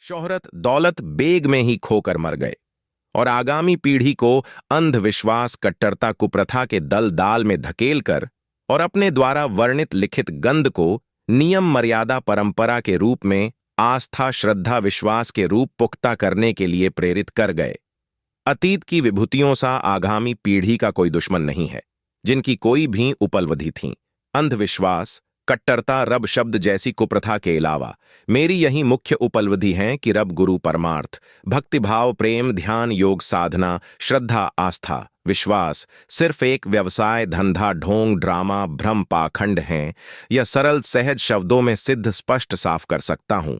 शोहरत दौलत बेग में ही खोकर मर गए और आगामी पीढ़ी को अंधविश्वास कट्टरता कुप्रथा के दल दाल में धकेलकर और अपने द्वारा वर्णित लिखित गंध को नियम मर्यादा परंपरा के रूप में आस्था श्रद्धा विश्वास के रूप पुख्ता करने के लिए प्रेरित कर गए। अतीत की विभूतियों सा आगामी पीढ़ी का कोई दुश्मन नहीं है, जिनकी कोई भी उपलब्धि थी। अंधविश्वास कट्टरता रब शब्द जैसी कुप्रथा के अलावा मेरी यही मुख्य उपलब्धि है कि रब गुरु परमार्थ भक्तिभाव प्रेम ध्यान योग साधना श्रद्धा आस्था विश्वास सिर्फ एक व्यवसाय धंधा ढोंग ड्रामा भ्रम पाखंड हैं। यह सरल सहज शब्दों में सिद्ध स्पष्ट साफ कर सकता हूं।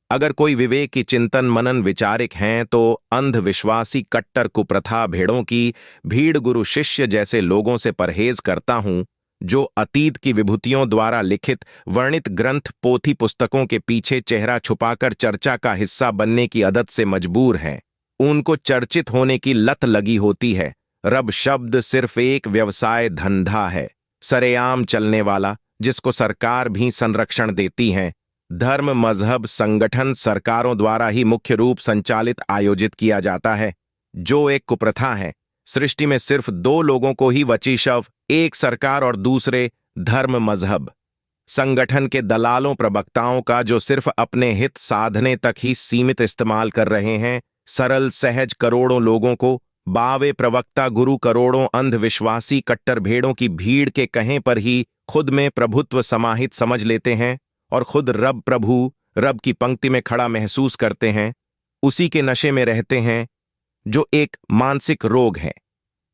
अगर कोई विवेक की चिंतन मनन विचारिक हैं तो अंधविश्वासी कट्टर कुप्रथा भेड़ों की भीड़ गुरु शिष्य जैसे लोगों से परहेज करता हूं, जो अतीत की विभूतियों द्वारा लिखित वर्णित ग्रंथ पोथी पुस्तकों के पीछे चेहरा छुपाकर चर्चा का हिस्सा बनने की आदत से मजबूर हैं। उनको चर्चित होने की लत लगी होती है। रब शब्द सिर्फ एक व्यवसाय धंधा है, सरेआम चलने वाला, जिसको सरकार भी संरक्षण देती है। धर्म मजहब संगठन सरकारों द्वारा ही मुख्य रूप संचालित आयोजित किया जाता है, जो एक कुप्रथा है। सृष्टि में सिर्फ दो लोगों को ही वचीशव, एक सरकार और दूसरे धर्म मजहब संगठन के दलालों प्रवक्ताओं का, जो सिर्फ अपने हित साधने तक ही सीमित इस्तेमाल कर रहे हैं। सरल सहज करोड़ों लोगों को बावे प्रवक्ता गुरु करोड़ों अंधविश्वासी कट्टर भेड़ों की भीड़ के कहें पर ही खुद में प्रभुत्व समाहित समझ लेते हैं और खुद रब प्रभु रब की पंक्ति में खड़ा महसूस करते हैं। उसी के नशे में रहते हैं, जो एक मानसिक रोग है।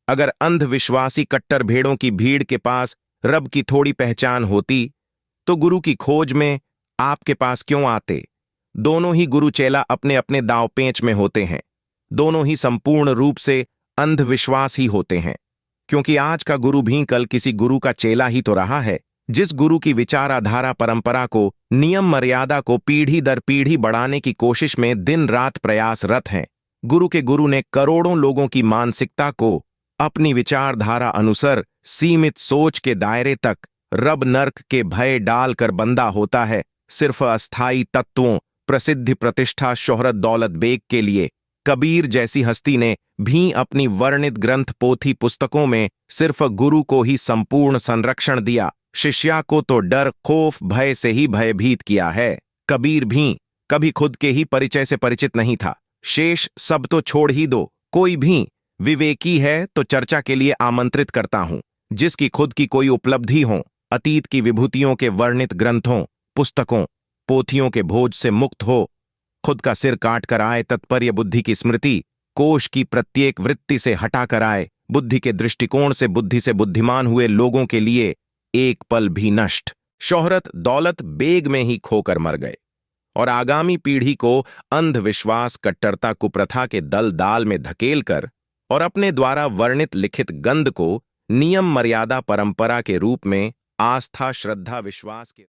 अगर अंधविश्वासी कट्टर भेड़ों की भीड़ के पास रब की थोड़ी पहचान होती तो गुरु की खोज में आपके पास क्यों आते? दोनों ही गुरु चेला अपने अपने दांव पेंच में होते हैं। दोनों ही संपूर्ण रूप से अंधविश्वास ही होते हैं, क्योंकि आज का गुरु भी कल किसी गुरु का चेला ही तो रहा है। जिस गुरु की विचारधारा परंपरा को नियम मर्यादा को पीढ़ी दर पीढ़ी बढ़ाने की कोशिश में दिन रात प्रयासरत हैं। गुरु के गुरु ने करोड़ों लोगों की मानसिकता को अपनी विचारधारा अनुसार सीमित सोच के दायरे तक रब नर्क के भय डालकर बंधा होता है। सिर्फ अस्थाई तत्वों प्रसिद्धि प्रतिष्ठा शोहरत दौलत बेग के लिए कबीर जैसी हस्ती ने भी अपनी वर्णित ग्रंथ पोथी पुस्तकों में सिर्फ गुरु को ही संपूर्ण संरक्षण दिया, शिष्या को तो डर खौफ भय से ही भयभीत किया है। कबीर भी कभी खुद के ही परिचय से परिचित नहीं था। शेष सब तो छोड़ ही दो, कोई भी विवेकी है तो चर्चा के लिए आमंत्रित करता हूं, जिसकी खुद की कोई उपलब्धि हो, अतीत की विभूतियों के वर्णित ग्रंथों पुस्तकों पोथियों के भोज से मुक्त हो, खुद का सिर काट कर आए, तत्पर्य बुद्धि की स्मृति कोश की प्रत्येक वृत्ति से हटा कर आए, बुद्धि के दृष्टिकोण से बुद्धि से बुद्धिमान हुए लोगों के लिए एक पल भी नष्ट। शोहरत दौलत बेग में ही खोकर मर गए और आगामी पीढ़ी को अंधविश्वास कट्टरता कुप्रथा के दल दाल में धकेलकर और अपने द्वारा वर्णित लिखित गंध को नियम मर्यादा परंपरा के रूप में आस्था श्रद्धा विश्वास के